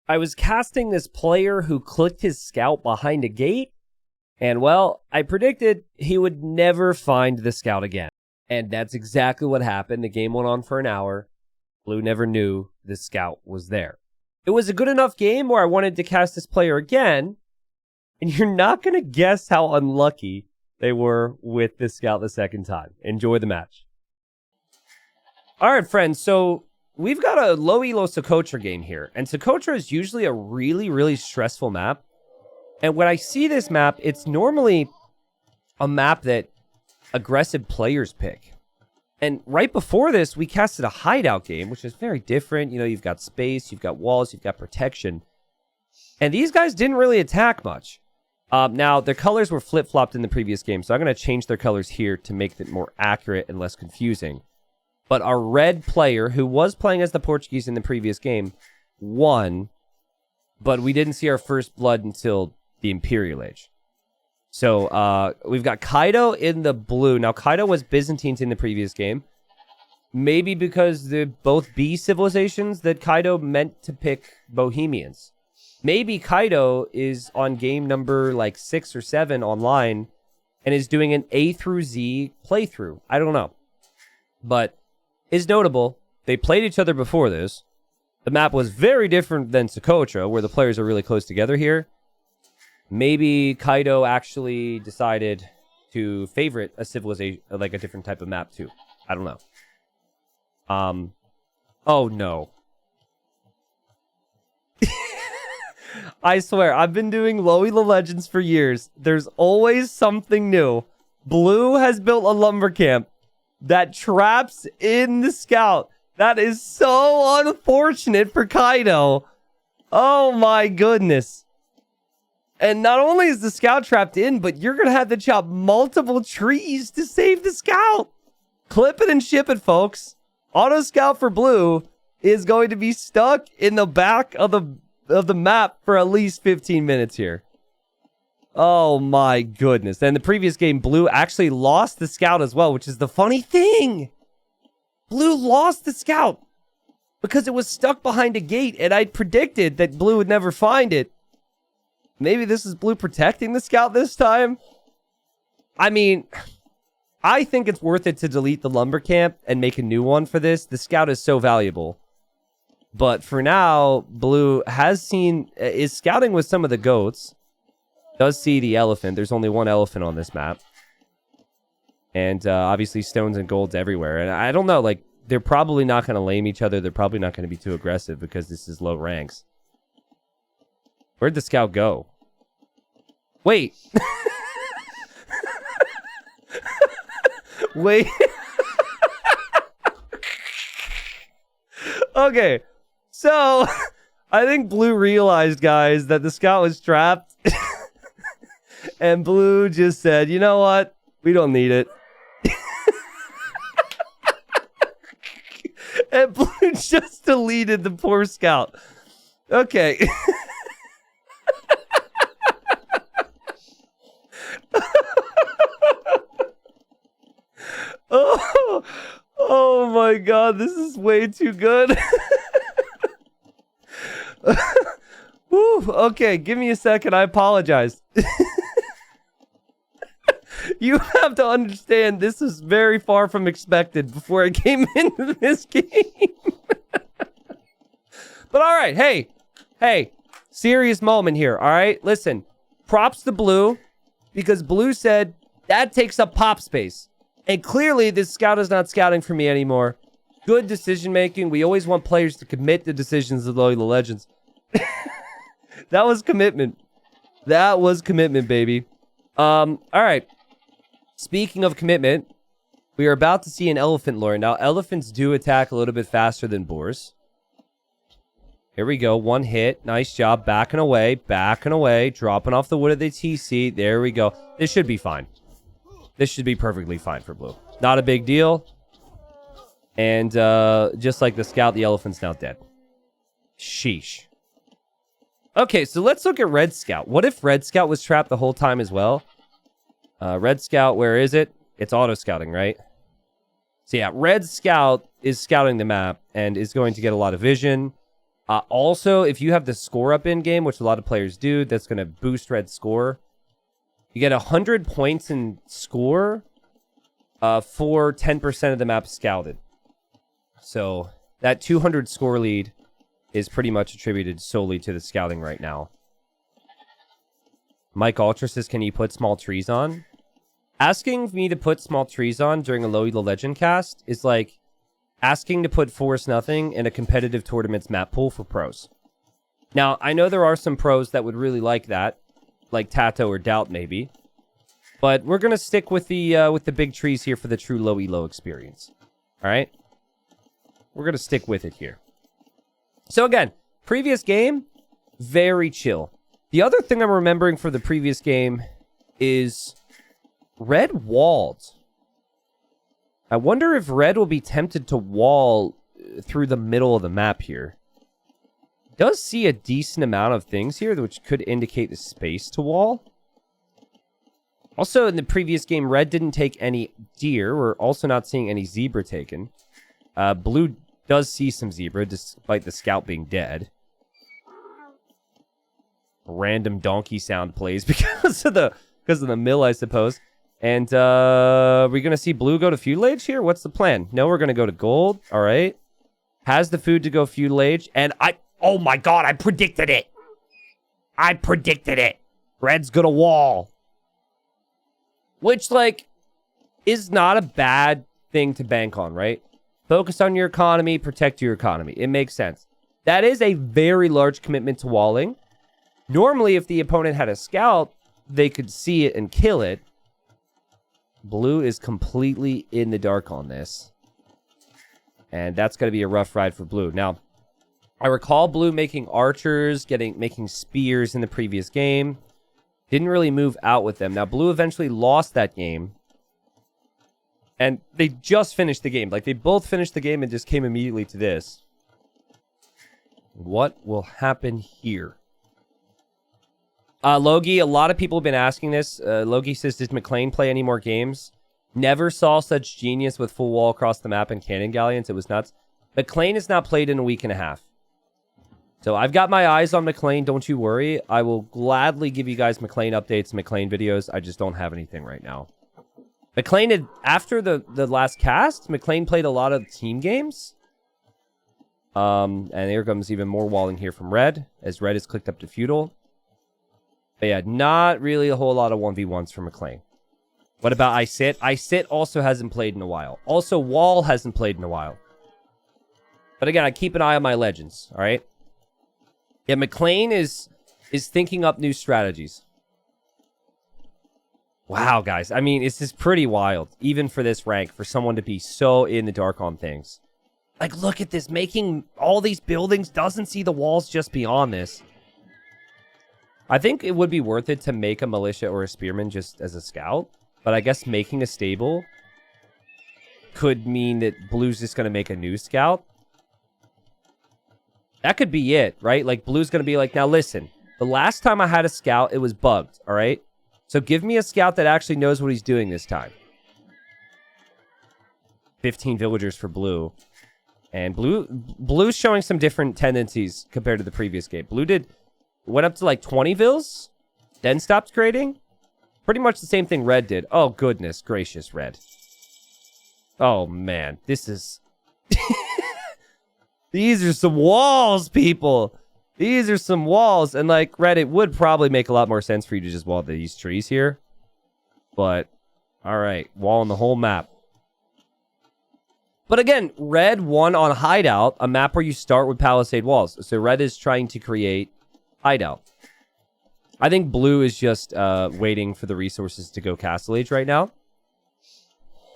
I was casting this player who clicked his scout behind a gate, and well, I predicted he would never find the scout again. And that's exactly what happened. The game went on for an hour. Blue never knew the scout was there. It was a good enough game where I wanted to cast this player again, and you're not going to guess how unlucky they were with this scout the second time. Enjoy the match. All right, friends, so we've got a low elo Socotra game here, and Socotra is usually a really, really stressful map. And when I see this map, it's normally a map that aggressive players pick. And right before this, we casted a hideout game, which is very different. You know, you've got space, you've got walls, you've got protection. And these guys didn't really attack much. Now, their colors were flip-flopped in the previous game, so I'm going to change their colors here to make it more accurate and less confusing. But our red player, who was playing as the Portuguese in the previous game, won. But we didn't see our first blood until the Imperial Age. So we've got Kaido in the blue. Now, Kaido was Byzantines in the previous game. Maybe because they're both B civilizations that Kaido meant to pick Bohemians. Maybe Kaido is on game number like 6 or 7 online and is doing an A through Z playthrough. I don't know. But is notable. They played each other before this. The map was very different than Socotra, where the players are really close together here. Maybe Kaido actually decided to favorite a civilization, like a different type of map too. I don't know. Oh no. I swear, I've been doing low elo legends for years. There's always something new. Blue has built a lumber camp that traps in the scout. That is so unfortunate for Kaido. Oh my goodness. And not only is the scout trapped in, but you're going to have to chop multiple trees to save the scout. Clip it and ship it, folks. Auto scout for blue is going to be stuck in the back of the map for at least 15 minutes here. Oh my goodness. And the previous game, blue actually lost the scout as well, which is the funny thing. Blue lost the scout because it was stuck behind a gate, and I predicted that blue would never find it. Maybe this is blue protecting the scout this time? I mean, I think it's worth it to delete the lumber camp and make a new one for this. The scout is so valuable. But for now, blue is scouting with some of the goats. Does see the elephant. There's only one elephant on this map. And obviously stones and golds everywhere. And I don't know, like, they're probably not going to lame each other. They're probably not going to be too aggressive because this is low ranks. Where'd the scout go? Wait. Wait. Okay. So, I think blue realized, guys, that the scout was trapped. And blue just said, you know what? We don't need it. And blue just deleted the poor scout. Okay. Oh my god, this is way too good. Woo, okay, give me a second. I apologize. You have to understand this is very far from expected before I came into this game. But all right, hey, serious moment here, all right? Listen, props to blue, because blue said that takes up pop space. And clearly, this scout is not scouting for me anymore. Good decision making. We always want players to commit the decisions of Loyal Legends. That was commitment. That was commitment, baby. All right. Speaking of commitment, we are about to see an elephant lure. Now, elephants do attack a little bit faster than boars. Here we go. One hit. Nice job. Backing away. Dropping off the wood of the TC. There we go. This should be fine. This should be perfectly fine for blue. Not a big deal. And just like the scout, the elephant's now dead. Sheesh. Okay, so let's look at Red Scout. What if Red Scout was trapped the whole time as well? Red Scout, where is it? It's auto-scouting, right? So yeah, Red Scout is scouting the map and is going to get a lot of vision. Also, if you have the score up in-game, which a lot of players do, that's going to boost Red's score. You get 100 points in score for 10% of the map scouted. So that 200 score lead is pretty much attributed solely to the scouting right now. Mike Ultra says, can you put small trees on? Asking me to put small trees on during a Lowy the Legend cast is like asking to put Force Nothing in a competitive tournament's map pool for pros. Now, I know there are some pros that would really like that, like Tato or Doubt maybe, but we're gonna stick with the big trees here for the true low elo experience. All right, we're gonna stick with it here. So again, previous game, very chill. The other thing I'm remembering for the previous game is Red walled. I wonder if Red will be tempted to wall through the middle of the map here. Does see a decent amount of things here, which could indicate the space to wall. Also, in the previous game, Red didn't take any deer. We're also not seeing any zebra taken. Blue does see some zebra, despite the scout being dead. Random donkey sound plays because of the mill, I suppose. And we're going to see Blue go to Feudal Age here? What's the plan? No, we're going to go to Gold. All right. Has the food to go Feudal Age. And oh my god, I predicted it. I predicted it. Red's going to wall. Which, like, is not a bad thing to bank on, right? Focus on your economy, protect your economy. It makes sense. That is a very large commitment to walling. Normally, if the opponent had a scout, they could see it and kill it. Blue is completely in the dark on this. And that's going to be a rough ride for Blue. Now, I recall Blue making archers, making spears in the previous game. Didn't really move out with them. Now, Blue eventually lost that game. And they just finished the game. Like, they both finished the game and just came immediately to this. What will happen here? Logie, a lot of people have been asking this. Logie says, does McLean play any more games? Never saw such genius with full wall across the map and cannon galleons. It was nuts. McLean has not played in a week and a half. So I've got my eyes on McLean. Don't you worry. I will gladly give you guys McLean updates, McLean videos. I just don't have anything right now. McLean had, after the last cast, McLean played a lot of team games. And here comes even more walling here from Red, as Red is clicked up to Feudal. But yeah, not really a whole lot of 1v1s for McLean. What about iSit? iSit also hasn't played in a while. Also, Wall hasn't played in a while. But again, I keep an eye on my legends, all right? Yeah, McLean is thinking up new strategies. Wow, guys. I mean, it's just pretty wild, even for this rank, for someone to be so in the dark on things. Like, look at this. Making all these buildings, doesn't see the walls just beyond this. I think it would be worth it to make a militia or a spearman just as a scout. But I guess making a stable could mean that Blue's just going to make a new scout. That could be it, right? Like, Blue's going to be like, now listen, the last time I had a scout, it was bugged, all right? So give me a scout that actually knows what he's doing this time. 15 villagers for Blue. And Blue's showing some different tendencies compared to the previous game. Blue went up to like 20 vills, then stopped grading. Pretty much the same thing Red did. Oh, goodness gracious, Red. Oh, man. This is... These are some walls, people. These are some walls. And like, Red, it would probably make a lot more sense for you to just wall these trees here. But, all right. Walling the whole map. But again, Red won on Hideout, a map where you start with Palisade walls. So Red is trying to create Hideout. I think Blue is just waiting for the resources to go Castle Age right now.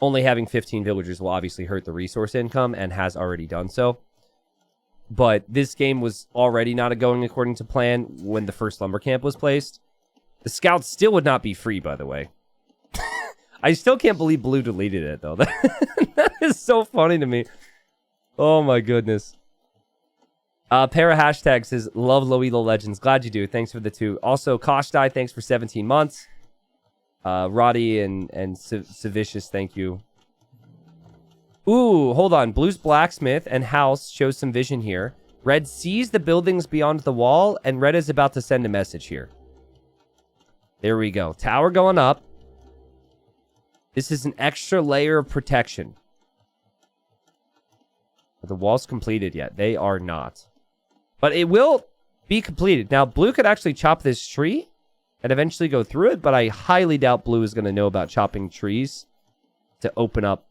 Only having 15 villagers will obviously hurt the resource income and has already done so. But this game was already not going according to plan when the first lumber camp was placed. The scouts still would not be free, by the way. I still can't believe Blue deleted it, though. That is so funny to me. Oh, my goodness. Para hashtag says, love Loelo Legends. Glad you do. Thanks for the 2. Also, Koshtai, thanks for 17 months. Roddy and Savicious, thank you. Ooh, hold on. Blue's Blacksmith and House shows some vision here. Red sees the buildings beyond the wall, and red is about to send a message here. There we go. Tower going up. This is an extra layer of protection. Are the walls completed yet? They are not. But it will be completed. Now, blue could actually chop this tree and eventually go through it, but I highly doubt blue is going to know about chopping trees to open up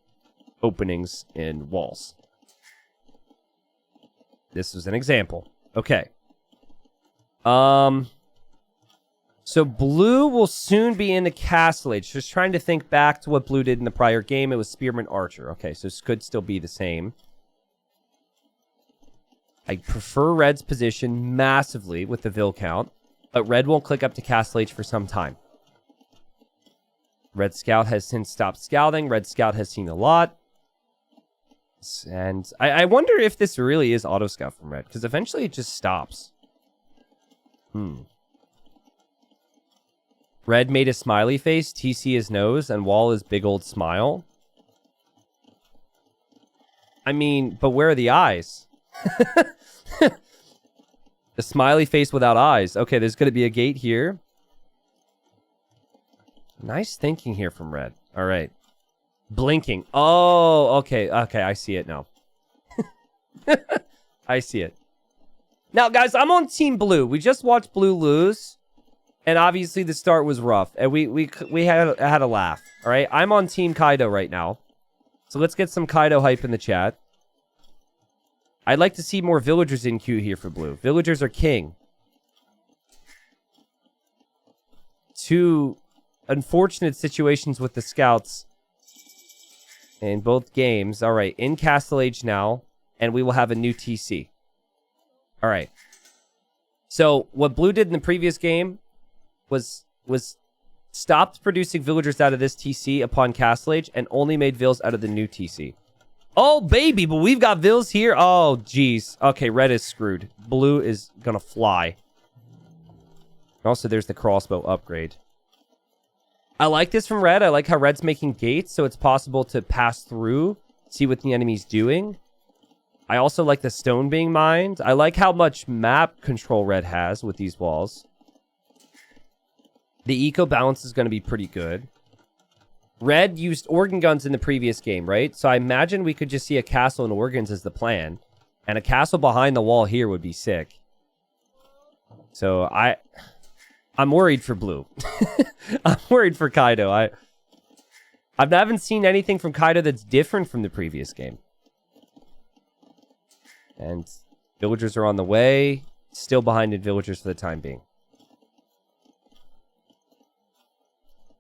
openings in walls. This was an example. Okay. So blue will soon be in the castle age. Just trying to think back to what blue did in the prior game. It was Spearman Archer. Okay, so this could still be the same. I prefer red's position massively with the Vil count, but red won't click up to castle age for some time. Red Scout has since stopped scouting. Red Scout has seen a lot. And I wonder if this really is auto scout from red, because eventually it just stops. Red made a smiley face, TC his nose, and wall his big old smile. I mean, but where are the eyes? The smiley face without eyes. Okay, there's going to be a gate here. Nice thinking here from red. All right. Blinking. Oh, okay. Okay, I see it now. I see it. Now, guys, I'm on Team Blue. We just watched Blue lose. And obviously the start was rough. And we had a laugh. All right? I'm on Team Kaido right now. So let's get some Kaido hype in the chat. I'd like to see more villagers in queue here for blue. Villagers are king. Two unfortunate situations with the scouts in both games. All right, in Castle Age now, and we will have a new TC. All right. So what blue did in the previous game was stopped producing villagers out of this TC upon Castle Age and only made vills out of the new TC. Oh, baby, but we've got vills here. Oh, geez. Okay, red is screwed. Blue is going to fly. Also, there's the crossbow upgrade. I like this from red. I like how red's making gates, so it's possible to pass through, see what the enemy's doing. I also like the stone being mined. I like how much map control red has with these walls. The eco balance is going to be pretty good. Red used organ guns in the previous game, right? So I imagine we could just see a castle and organs as the plan. And a castle behind the wall here would be sick. So I'm worried for blue. I'm worried for Kaido. I haven't seen anything from Kaido that's different from the previous game. And villagers are on the way. Still behind in villagers for the time being.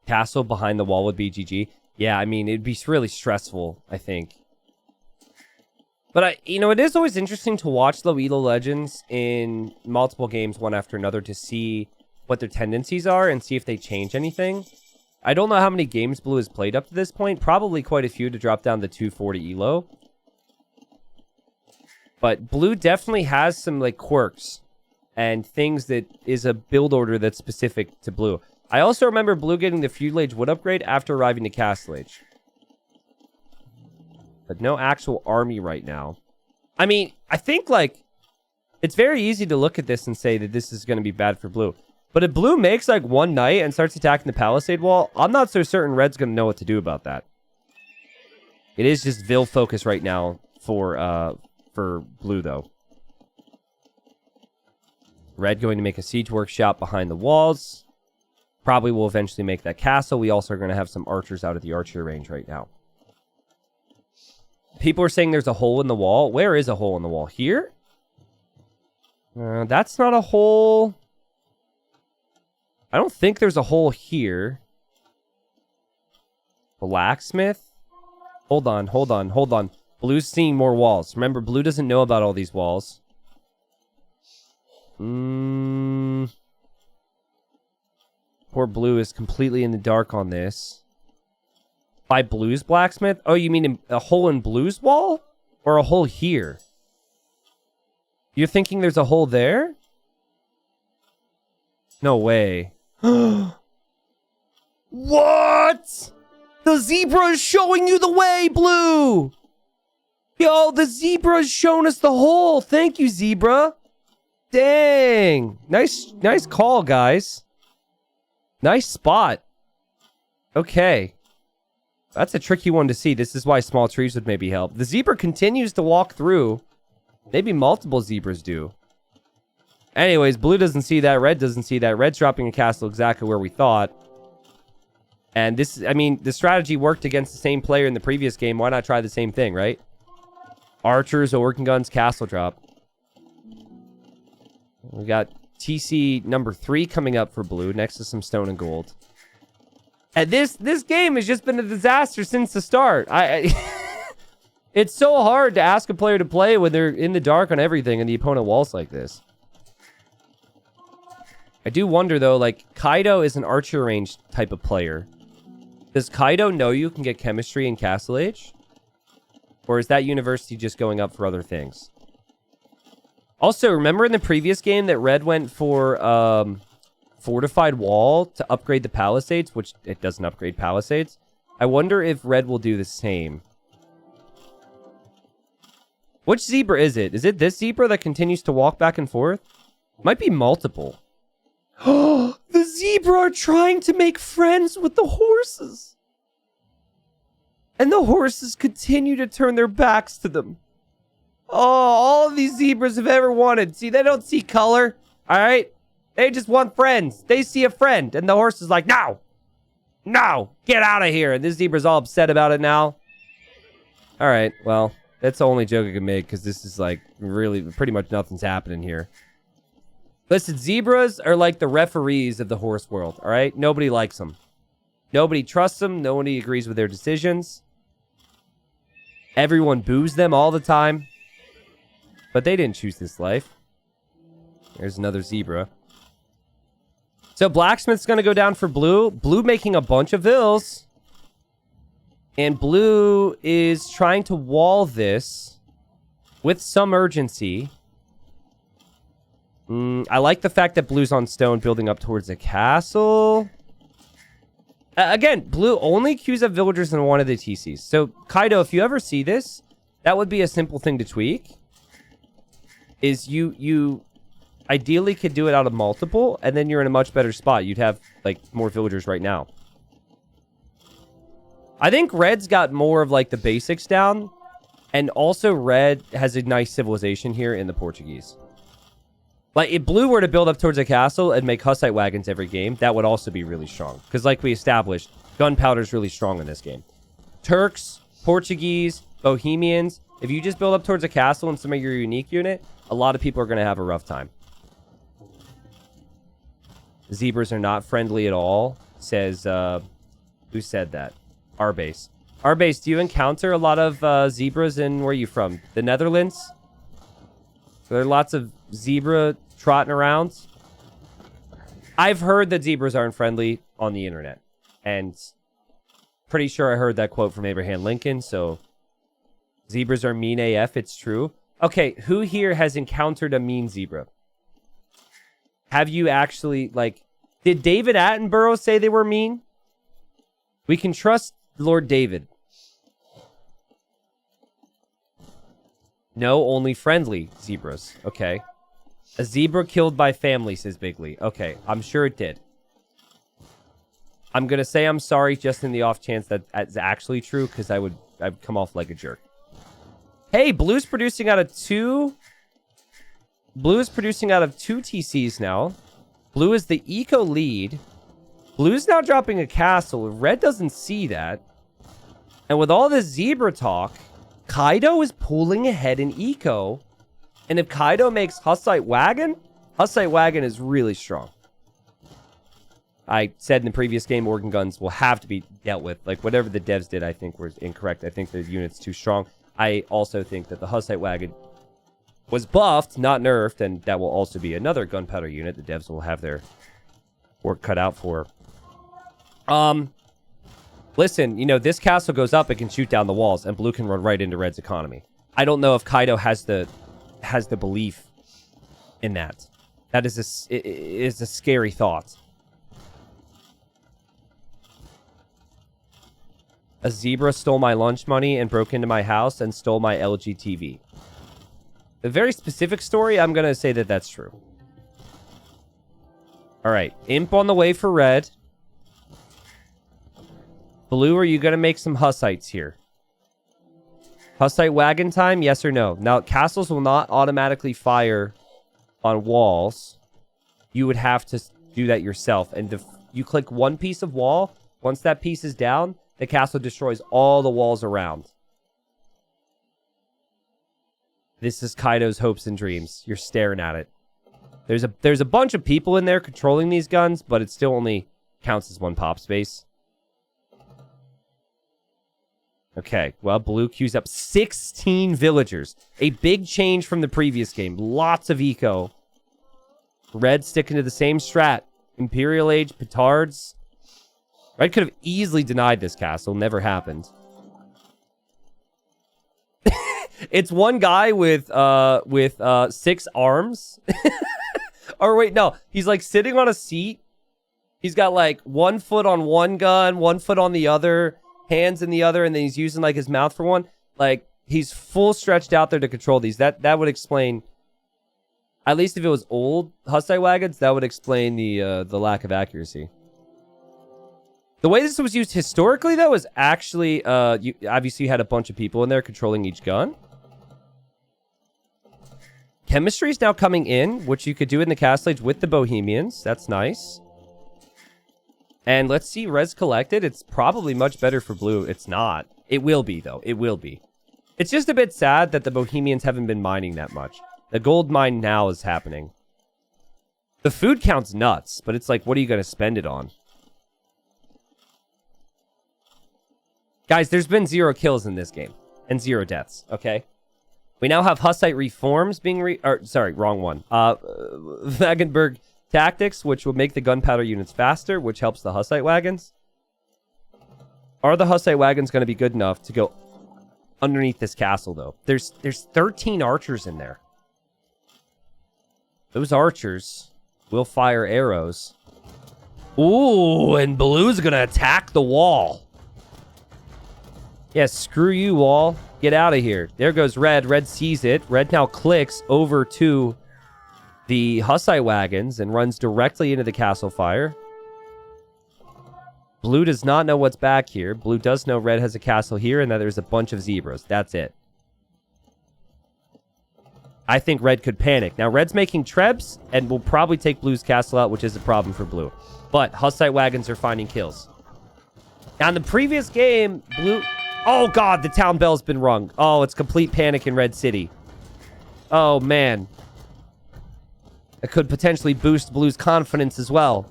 Castle behind the wall would be GG. Yeah, I mean, it'd be really stressful, I think. But, it is always interesting to watch low elo legends in multiple games, one after another, to see what their tendencies are and see if they change anything. I don't know how many games blue has played up to this point. Probably quite a few to drop down to 240 elo. But blue definitely has some, quirks and things that is a build order that's specific to blue. I also remember blue getting the Feudal Age wood upgrade after arriving to Castle Age. But no actual army right now. I mean, I think, it's very easy to look at this and say that this is going to be bad for blue. But if blue makes, one knight and starts attacking the Palisade Wall, I'm not so certain red's going to know what to do about that. It is just Vil focus right now for blue, though. Red going to make a siege workshop behind the walls. Probably will eventually make that castle. We also are going to have some archers out of the archery range right now. People are saying there's a hole in the wall. Where is a hole in the wall? Here? That's not a hole. I don't think there's a hole here. Blacksmith? Hold on. Blue's seeing more walls. Remember, blue doesn't know about all these walls. Poor blue is completely in the dark on this. By blue's blacksmith? Oh, you mean a hole in blue's wall? Or a hole here? You're thinking there's a hole there? No way. What? The zebra is showing you the way, blue! Yo, the zebra's shown us the hole. Thank you, zebra. Dang. Nice call, guys. Nice spot. Okay. That's a tricky one to see. This is why small trees would maybe help. The zebra continues to walk through. Maybe multiple zebras do. Anyways, blue doesn't see that. Red doesn't see that. Red's dropping a castle exactly where we thought. And this, I mean, the strategy worked against the same player in the previous game. Why not try the same thing, right? Archers, Organ Guns, castle drop. We got TC number 3 coming up for blue, next to some stone and gold. And this game has just been a disaster since the start. It's so hard to ask a player to play when they're in the dark on everything and the opponent walls like this. I do wonder, though, like, Kaido is an archer range type of player. Does Kaido know you can get chemistry in Castle Age? Or is that university just going up for other things? Also, remember in the previous game that Red went for Fortified Wall to upgrade the Palisades, which it doesn't upgrade Palisades? I wonder if Red will do the same. Which zebra is it? Is it this zebra that continues to walk back and forth? Might be multiple. Oh, the zebra are trying to make friends with the horses. And the horses continue to turn their backs to them. Oh, all of these zebras have ever wanted. See, they don't see color. All right? They just want friends. They see a friend. And the horse is like, no. No. Get out of here. And this zebra's all upset about it now. All right. Well, that's the only joke I can make because this is like really pretty much nothing's happening here. Listen, zebras are like the referees of the horse world, all right? Nobody likes them. Nobody trusts them. Nobody agrees with their decisions. Everyone boos them all the time. But they didn't choose this life. There's another zebra. So Blacksmith's going to go down for blue. Blue making a bunch of vills. And blue is trying to wall this with some urgency. I like the fact that blue's on stone building up towards the castle. Again, blue only queues up villagers in one of the TCs. So, Kaido, if you ever see this, that would be a simple thing to tweak. Is you ideally could do it out of multiple, and then you're in a much better spot. You'd have, like, more villagers right now. I think Red's got more of, like, the basics down. And also, Red has a nice civilization here in the Portuguese. Like, if blue were to build up towards a castle and make Hussite wagons every game, that would also be really strong. Because like we established, gunpowder's really strong in this game. Turks, Portuguese, Bohemians, if you just build up towards a castle and some of your unique unit, a lot of people are going to have a rough time. Zebras are not friendly at all, says, who said that? Arbase. Arbase, do you encounter a lot of zebras in, where are you from? The Netherlands? There are lots of zebra trotting around. I've heard that zebras aren't friendly on the internet. And pretty sure I heard that quote from Abraham Lincoln. So zebras are mean AF. It's true. Okay, who here has encountered a mean zebra? Have you actually, like, did David Attenborough say they were mean? We can trust Lord David. No, only friendly zebras. Okay. A zebra killed by family, says Bigley. Okay, I'm sure it did. I'm going to say I'm sorry just in the off chance that that's actually true, because I'd come off like a jerk. Hey, blue's producing out of 2. Blue is producing out of 2 TCs now. Blue is the eco lead. Blue's now dropping a castle. Red doesn't see that. And with all this zebra talk, Kaido is pulling ahead in eco. And if Kaido makes Hussite Wagon is really strong. I said in the previous game, Organ Guns will have to be dealt with. Like, whatever the devs did, I think was incorrect. I think the unit's too strong. I also think that the Hussite Wagon was buffed, not nerfed, and that will also be another gunpowder unit the devs will have their work cut out for. Listen, you know, this castle goes up, it can shoot down the walls, and blue can run right into red's economy. I don't know if Kaido has the belief in that. That is a scary thought. A zebra stole my lunch money and broke into my house and stole my LG TV. A very specific story, I'm going to say that that's true. All right. Imp on the way for red. Blue, are you going to make some Hussites here? Hussite wagon time, yes or no? Now, castles will not automatically fire on walls. You would have to do that yourself. And if you click one piece of wall, once that piece is down, the castle destroys all the walls around. This is Kaido's hopes and dreams. You're staring at it. There's a bunch of people in there controlling these guns, but it still only counts as one pop space. Okay, well, blue queues up 16 villagers. A big change from the previous game. Lots of eco. Red sticking to the same strat. Imperial Age, petards. Red could have easily denied this castle. Never happened. It's one guy with 6 arms. Or wait, no. He's like sitting on a seat. He's got like 1 foot on one gun, 1 foot on the other, hands in the other, and then he's using like his mouth for one. Like he's full stretched out there to control these. That would explain, at least if it was old Hussite wagons, that would explain the lack of accuracy. The way this was used historically, though, is actually, you obviously had a bunch of people in there controlling each gun. Chemistry is now coming in, which you could do in the Castle Age with the Bohemians. That's nice. And let's see, res collected. It's probably much better for blue. It's not. It will be, though. It will be. It's just a bit sad that the Bohemians haven't been mining that much. The gold mine now is happening. The food count's nuts, but it's like, what are you going to spend it on? Guys, there's been 0 kills in this game. And 0 deaths, okay? We now have Hussite reforms being sorry, wrong one. Wagenburg tactics, which will make the gunpowder units faster, which helps the Hussite wagons. Are the Hussite wagons going to be good enough to go underneath this castle, though? There's 13 archers in there. Those archers will fire arrows. Ooh, and blue's going to attack the wall. Yeah, screw you, wall. Get out of here. There goes red. Red sees it. Red now clicks over to the Hussite wagons and runs directly into the castle fire. Blue does not know what's back here. Blue does know red has a castle here and that there's a bunch of zebras. That's it. I think red could panic. Now, red's making trebs and will probably take blue's castle out, which is a problem for blue. But Hussite wagons are finding kills. Now, in the previous game, blue... Oh, God, the town bell's been rung. Oh, it's complete panic in Red City. Oh, man. It could potentially boost Blue's confidence as well,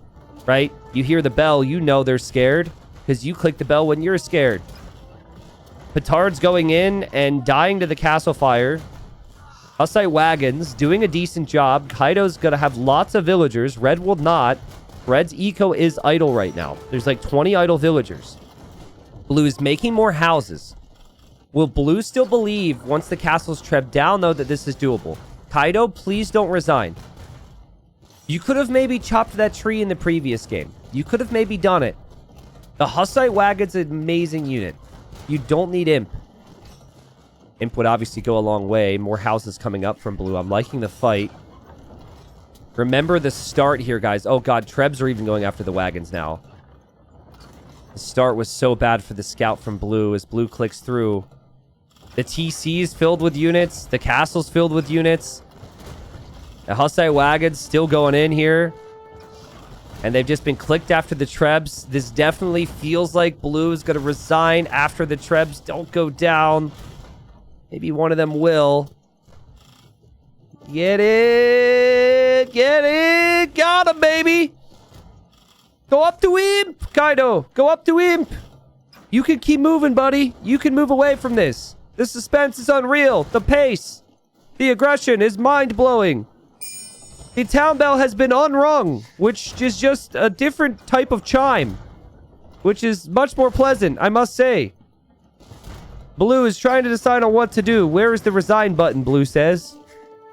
right? You hear the bell, you know they're scared, because you click the bell when you're scared. Petard's going in and dying to the castle fire. Hussite wagons doing a decent job. Kaido's going to have lots of villagers. Red will not. Red's eco is idle right now. There's like 20 idle villagers. Blue is making more houses. Will blue still believe, once the castle's trebbed down, though, that this is doable? Kaido, please don't resign. You could have maybe chopped that tree in the previous game. You could have maybe done it. The Hussite wagon's an amazing unit. You don't need Imp. Imp would obviously go a long way. More houses coming up from blue. I'm liking the fight. Remember the start here, guys. Oh, God. Trebs are even going after the wagons now. The start was so bad for the scout from blue as blue clicks through. The TC's filled with units. The castle's filled with units. The Hussite wagons still going in here. And they've just been clicked after the trebs. This definitely feels like blue is going to resign after the trebs don't go down. Maybe one of them will. Get it! Get it! Got him, baby! Go up to Imp, Kaido. Go up to Imp. You can keep moving, buddy. You can move away from this. The suspense is unreal. The pace. The aggression is mind-blowing. The town bell has been unrung, which is just a different type of chime, which is much more pleasant, I must say. Blue is trying to decide on what to do. Where is the resign button, Blue says.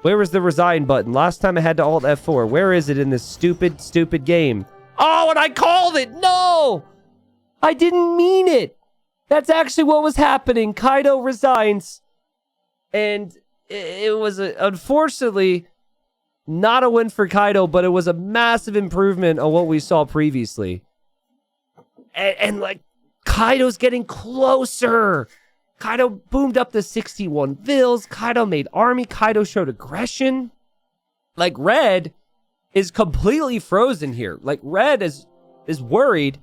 Where is the resign button? Last time I had to Alt F4. Where is it in this stupid, stupid game? Oh, and I called it! No! I didn't mean it! That's actually what was happening. Kaido resigns. And it was, unfortunately, not a win for Kaido, but it was a massive improvement on what we saw previously. And like, Kaido's getting closer. Kaido boomed up to 61 vills. Kaido made army. Kaido showed aggression. Like, Red is completely frozen here. Like, Red is worried.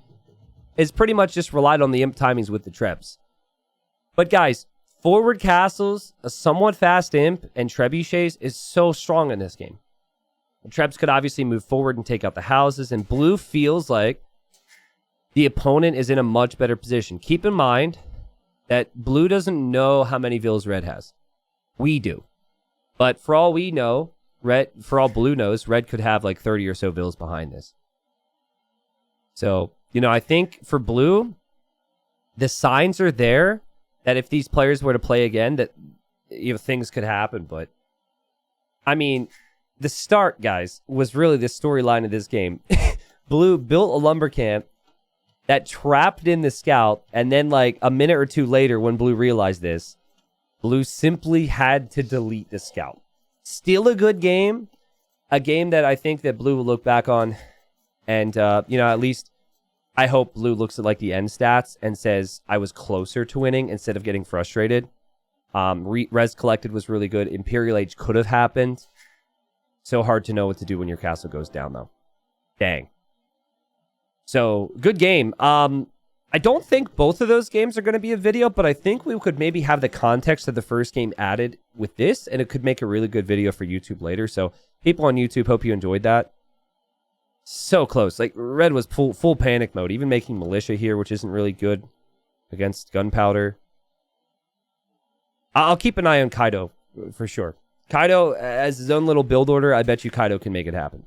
Is pretty much just relied on the imp timings with the Trebs. But guys, forward castles, a somewhat fast imp, and trebuchets is so strong in this game. The Trebs could obviously move forward and take out the houses, and blue feels like the opponent is in a much better position. Keep in mind that blue doesn't know how many vills red has. We do. But for all we know, for all blue knows, red could have like 30 or so vills behind this. So, you know, I think for blue, the signs are there that if these players were to play again, that, you know, things could happen. But I mean, the start, guys, was really the storyline of this game. Blue built a lumber camp that trapped in the scout, and then like a minute or two later, when blue realized this, blue simply had to delete the scout. Still a good game, a game that I think that blue will look back on, and you know, at least I hope blue looks at like the end stats and says I was closer to winning instead of getting frustrated. Res collected was really good. Imperial Age could have happened. So hard to know what to do when your castle goes down, though. Dang. So, good game. I don't think both of those games are going to be a video, but I think we could maybe have the context of the first game added with this, and it could make a really good video for YouTube later. So, people on YouTube, hope you enjoyed that. So close. Like, red was full panic mode, even making militia here, which isn't really good against gunpowder. I'll keep an eye on Kaido, for sure. Kaido, as his own little build order, I bet you Kaido can make it happen.